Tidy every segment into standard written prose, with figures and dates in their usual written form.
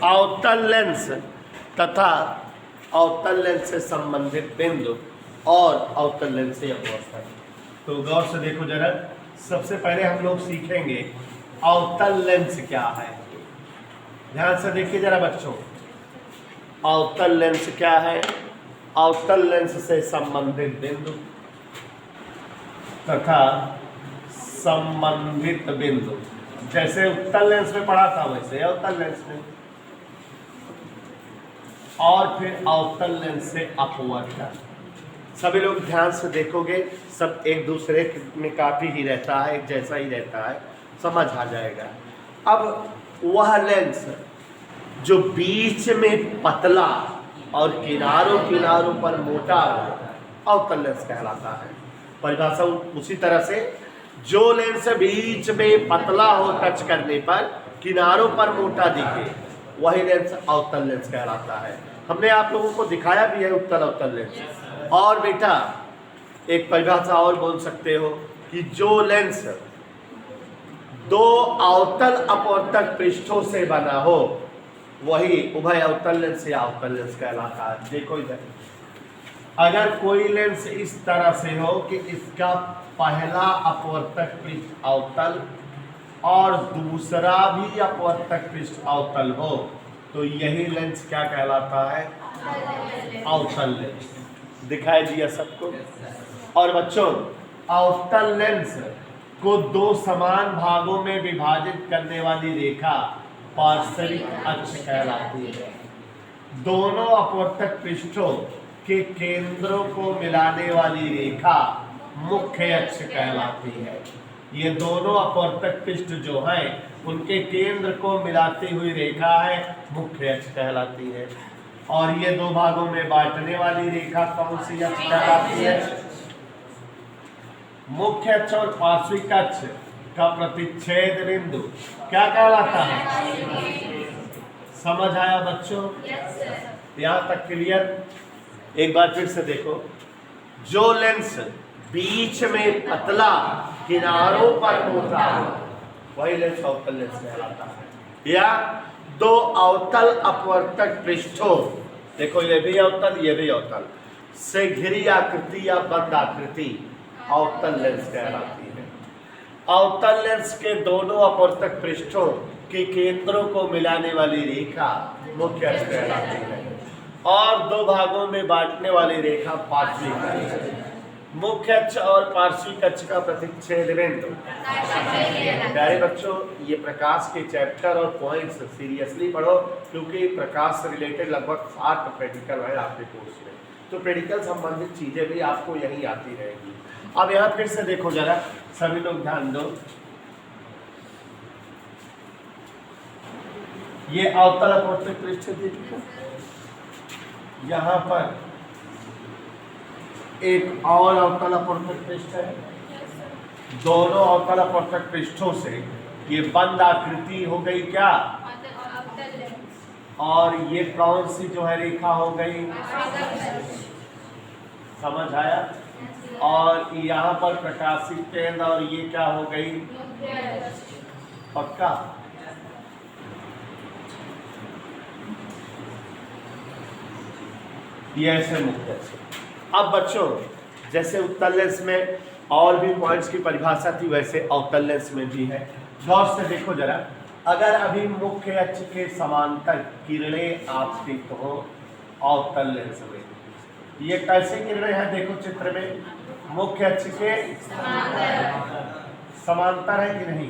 अवतल लेंस तथा अवतल लेंस से संबंधित बिंदु और अवतल लेंस से अपवर्तक। तो गौर से देखो जरा, सबसे पहले हम लोग सीखेंगे अवतल लेंस क्या है। ध्यान से देखिए जरा बच्चों, अवतल लेंस क्या है। अवतल लेंस से संबंधित बिंदु तथा संबंधित बिंदु, जैसे उत्तल लेंस में पढ़ा था वैसे अवतल लेंस में, और फिर अवतल लेंस से अपवर्तक। सभी लोग ध्यान से देखोगे, सब एक दूसरे में काफी ही रहता है, एक जैसा ही रहता है, समझ आ जाएगा। अब वह लेंस जो बीच में पतला और किनारों किनारों पर मोटा अवतल लेंस कहलाता है। परिभाषा उसी तरह से, जो लेंस बीच में पतला हो टच करने पर, किनारों पर मोटा दिखे, वही लेंस अवतल लेंस कहलाता है। हमने आप लोगों को दिखाया भी है उत्तल अवतल लेंस। और बेटा एक परिभाषा और बोल सकते हो कि जो लेंस दो अवतल अपवर्तक पृष्ठों से बना हो, वही उभय अवतल लेंस या अवतल लेंस कहलाता है। देखो इधर, अगर कोई लेंस इस तरह से हो कि इसका पहला अपवर्तक पृष्ठ अवतल और दूसरा भी अपवर्तक पृष्ठ अवतल हो, तो यही लेंस क्या कहलाता है? अवतल लेंस। दिखाई दिया सबको? और बच्चों, अवतल लेंस को दो समान भागों में विभाजित करने वाली रेखा पार्श्विक अक्ष कहलाती है। दोनों अपवर्तक पृष्ठों के केंद्रों को मिलाने वाली रेखा मुख्य अक्ष कहलाती है। ये दोनों अपवर्तक पृष्ठ जो हैं, उनके केंद्र को मिलाती हुई रेखा है, मुख्य अक्ष कहलाती है। और ये दो भागों में बांटने वाली रेखा कौन सी अक्ष कहलाती है? मुख्य अक्ष और पार्श्विक अक्ष का प्रतिच्छेद बिंदु क्या कहलाता है? समझ आया बच्चों? यहाँ तक क्लियर? एक बार फिर से देखो, जो लेंस बीच में पतला किनारों पर मोटा वही लेंस अवतल लेंस कहलाता है। या दो अवतल अपवर्तक पृष्ठों, देखो ये भी अवतल ये भी अवतल, से घिरी आकृति या बंद आकृति अवतल लेंस कहलाती है। अवतल लेंस के दोनों अपवर्तक पृष्ठों के केंद्रों को मिलाने वाली रेखा मुख्य अक्ष कहलाती है। और दो भागों में बांटने वाली रेखा पार्श्विक अक्ष। मुख्य अक्ष और पार्श्विक अक्ष का प्रतिच्छेद बिंदु। प्यारे बच्चों, ये प्रकाश के चैप्टर और पॉइंट्स सीरियसली पढ़ो, क्योंकि प्रकाश से रिलेटेड लगभग 7 प्रैक्टिकल है आपके कोर्स में, तो प्रैक्टिकल संबंधित चीजें भी आपको यही आती रहेगी। अब यहाँ फिर से देखो जरा, सभी लोग ध्यान दो, ये अवतल अपवर्तक पृष्ठ देखो, यहाँ पर एक और अवतल अपवर्तक पृष्ठ है। दोनों अवतल अपवर्तक पृष्ठों से ये बंद आकृति हो गई क्या? और ये कौन सी जो है रेखा हो गई? समझ आया? और यहाँ पर प्रकाशित केंद्र, और ये क्या हो गई? पक्का? ये ऐसे मुख्य से। अब बच्चों, जैसे उत्तल लेंस में और भी पॉइंट्स की परिभाषा थी, वैसे अवतल लेंस में भी है। गौर से देखो जरा, अगर अभी मुख्य अक्ष के समांतर किरणें आपतित हो अवतल लेंस में, ये कैसे किरणें हैं? देखो चित्र में, मुख्य अक्ष के समांतर है कि नहीं?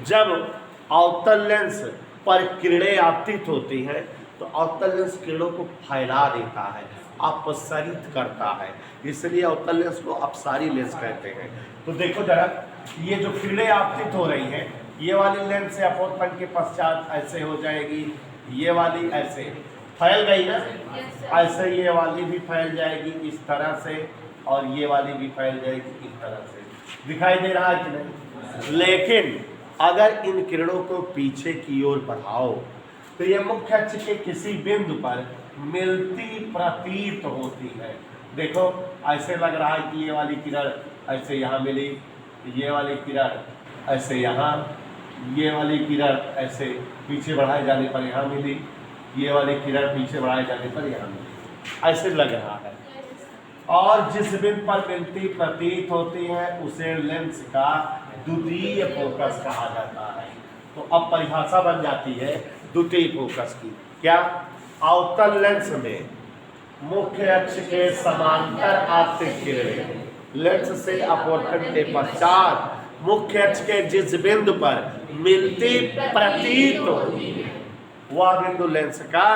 जब अवतल लेंस पर किरणें आपतित होती हैं, तो अवतल लेंस किरणों को फैला देता है, अपसरित करता है, इसलिए अवतल लेंस को अपसारी लेंस कहते हैं। तो देखो जरा, ये जो किरणें आपतित हो रही हैं, ये वाली लेंस से अपवर्तन के पश्चात ऐसे हो जाएगी, ये वाली ऐसे फैल गई ना, ऐसे ये वाली भी फैल जाएगी इस तरह से, और ये वाली भी फैल जाएगी इस तरह से। दिखाई दे रहा है कि नहीं? लेकिन अगर इन किरणों को पीछे की ओर बढ़ाओ, तो ये मुख्य अक्ष के किसी बिंदु पर मिलती प्रतीत होती है। देखो ऐसे लग रहा है कि ये वाली किरण ऐसे यहाँ मिली, ये वाली किरण ऐसे यहाँ, ये वाली किरण ऐसे पीछे बढ़ाए जाने पर यहाँ मिली, ये वाली किरण पीछे बढ़ाए जाने पर यहाँ मिली, ऐसे लग रहा है। और जिस बिंदु पर मिलती प्रतीत होती है उसे लेंस का द्वितीय फोकस कहा जाता है। तो अब परिभाषा बन जाती है द्वितीय फोकस की। क्या? अवतल लेंस में मुख्य अक्ष के समांतर आपतित किरणें लेंस से अपवर्तन के पश्चात मुख्य अक्ष के जिस बिंदु पर मिलती प्रतीत होती है वह बिंदु लेंस का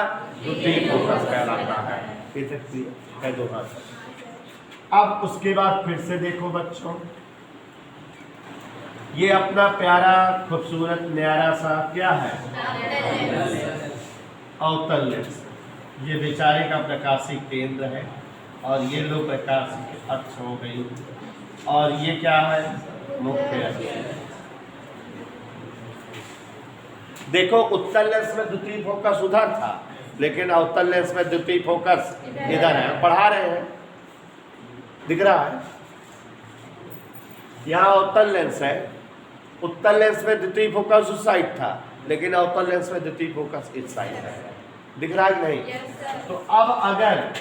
द्वितीय फोकस कहलाता है। कह दो हाथ। अब उसके बाद फिर से देखो बच्चों, ये अपना प्यारा खूबसूरत न्यारा सा क्या है? अवतल लेंस। ये बेचारे का प्रकाशिक केंद्र है और ये लो प्रकाशिक अक्ष हो गई, और ये क्या है? मुख्य अक्ष। देखो उत्तल लेंस में द्वितीय फोकस उधर था, लेकिन अवतल लेंस में द्वितीय फोकस इधर है। पढ़ा रहे हैं, दिख रहा है? यहाँ अवतल लेंस है, उत्तल लेंस में द्वितीय फोकस उस साइड था, लेकिन अवतल लेंस में द्वितीय फोकस इस साइड है। दिख रहा है कि नहीं? तो अब अगर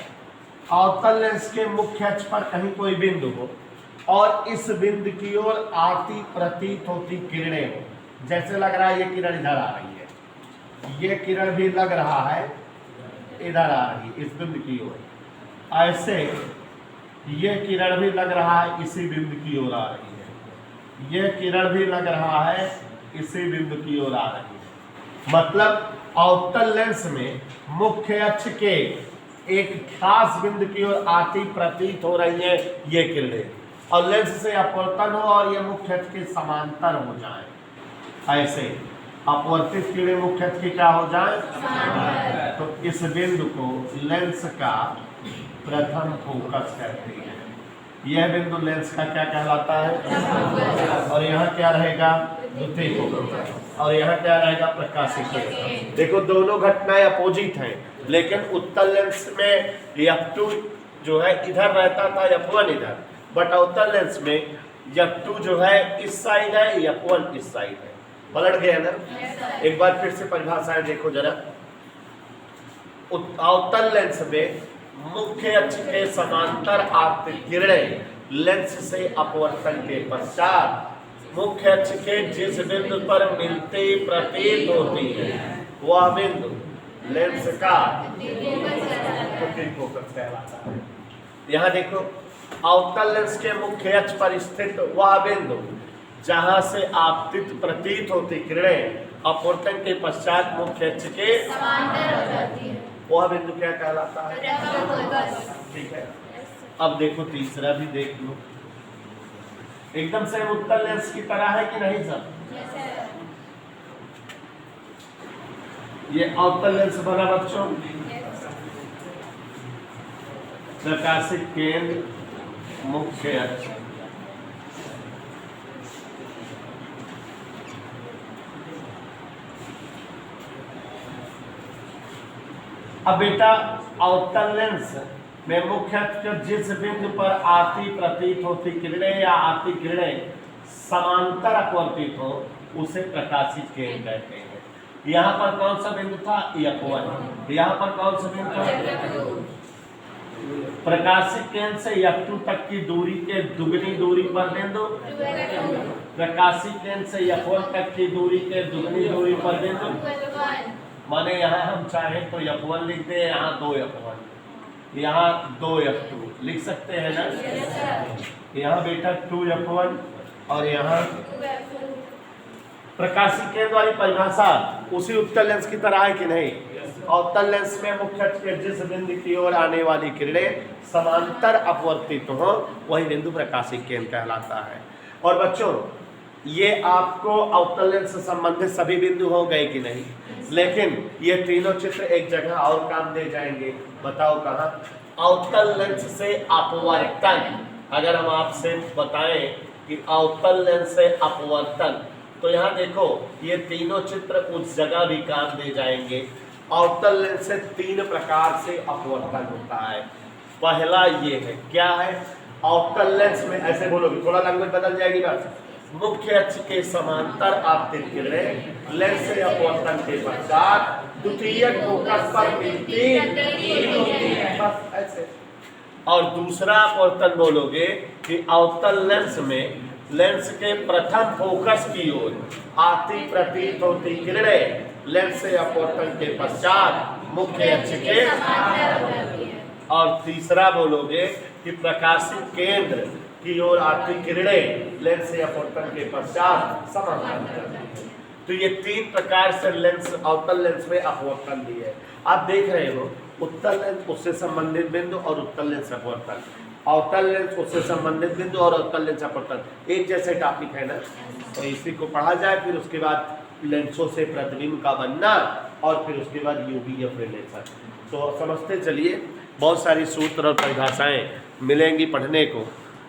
अवतल लेंस के मुख्य अक्ष पर कहीं कोई बिंदु हो और इस बिंदु की ओर आती प्रतीत होती किरणें हो, जैसे लग रहा है ये किरण इधर आ रही है, ये किरण भी लग रहा है इधर आ रही है इस बिंदु की ओर, ऐसे ये किरण भी लग रहा है इसी बिंदु की ओर आ रही है, ये किरण भी लग रहा है इसी बिंदु की ओर आ रही है। मतलब अवतल लेंस में मुख्य अक्ष के एक खास बिंदु की ओर आती प्रतीत हो रही है ये किरणें, और लेंस से अपवर्तन हो और ये मुख्य अक्ष के समांतर हो जाए, ऐसे अपवर्तित किरणें मुख्य अक्ष की क्या हो जाए? तो इस बिंदु को लेंस का प्रथम फोकस कहते हैं। यह बिंदु लेंस का क्या कहलाता है? और यहाँ क्या रहेगा? द्वितीय फोकस। और यहाँ क्या रहेगा? प्रकाशिक केंद्र। देखो दोनों घटनाएं अपोजिट हैं, लेकिन उत्तल लेंस में F2 जो है इधर रहता था, F1 इधर, बट अवतल लेंस में F2 जो है इस साइड है, F1 इस साइड है। पलट गया ना? एक बार फिर से परिभाषाएं देखो जरा। अवतल लेंस में मुख्य अक्ष के समांतर आपतित किरणें लेंस से अपवर्तन के पश्चात मुख्य अक्ष के जिस बिंदु पर मिलती प्रतीत होती है वह बिंदु लेंस का द्वितीय फोकस कहलाता है। यहाँ देखो, अवतल लेंस के मुख्य अक्ष पर स्थित वह बिंदु जहां से आपतित प्रतीत होती किरणें अपवर्तन के पश्चात मुख्य अक्ष के समांतर हो जाती है, वह बिंदु क्या कहलाता है? ठीक है। अब देखो तीसरा भी देख लो, एकदम से उत्तल लेंस की तरह है कि नहीं सर? ये अवतल लेंस बना बच्चों, प्रकाशिक केंद्र मुख्य अक्ष। अब बेटा अवतल लेंस में मुख्य अक्ष जिस बिंदु पर आती प्रतीत होती किरणें या आती किरणें समांतर अपवर्तित हो उसे प्रकाशिक केंद्र कहते हैं। यहाँ पर कौन सा बिंदु था? F1। यहाँ पर कौन सा बिंदु था? प्रकाशिक केंद्र से F2 तक की दूरी के दुगनी दूरी पर बिंदु, प्रकाशिक केंद्र से F1 तक की दूरी के दुगनी दूरी पर बिंदु। माने यहाँ हम चाहें तो F1 लिख दें, यहाँ 2F1, यहाँ 2F2 लिख सकते हैं ना? यहाँ बेटा 2F1 और यहाँ प्रकाशिक केंद्र वाली परिभाषा उसी उत्तल लेंस की तरह है कि नहीं? अवतल लेंस में मुख्य अक्ष के जिस बिंदु की ओर आने वाली किरणें समांतर अपवर्तित हो वही बिंदु प्रकाशिक केंद्र कहलाता है। और बच्चों ये आपको अवतल लेंस से संबंधित सभी बिंदु हो गए कि नहीं? लेकिन ये तीनों चित्र एक जगह और काम दे जाएंगे। बताओ कहाँ? अवतल लेंस से अपवर्तन। अगर हम आपसे बताएं कि अवतल लेंस से अपवर्तन, तो यहाँ देखो ये तीनों चित्र उस जगह भी काम दे जाएंगे। अवतल लेंस से 3 प्रकार से अपवर्तन होता है। पहला ये है, क्या है? अवतल लेंस में, ऐसे बोलोगे थोड़ा लैंग्वेज बदल जाएगी बात। मुख्य अक्ष के समांतर आपतित किरणें लेंस से अपवर्तन के पश्चात द्वितीयक फोकस पर मिलती बस ऐसे। और दूसरा अपवर्तन बोलोगे कि अवतल लेंस में लेंस के प्रथम फोकस की ओर आती प्रतीत होती किरणें लेंस से अपवर्तन के पश्चात मुख्य अक्ष के, और तीसरा बोलोगे कि प्रकाशित केंद्र की ओर आती किरणें लेंस से अपवर्तन के पश्चात समानांतर। तो ये तीन प्रकार से लेंस अवतल लेंस में अपवर्तन भी है। आप देख रहे हो उत्तल लेंस उससे संबंधित बिंदु और उत्तल लेंस अपवर्तन, अवतल लेंस उससे संबंधित बिंदु और अवतल लेंस अपवर्तन एक जैसे टॉपिक है ना। तो इसी को पढ़ा जाए, फिर उसके बाद लेंसों से प्रतिबिंब का बनना और फिर उसके बाद यूवीएफ रिलेशन। तो समझते चलिए, बहुत सारी सूत्र और परिभाषाएं मिलेंगी पढ़ने को।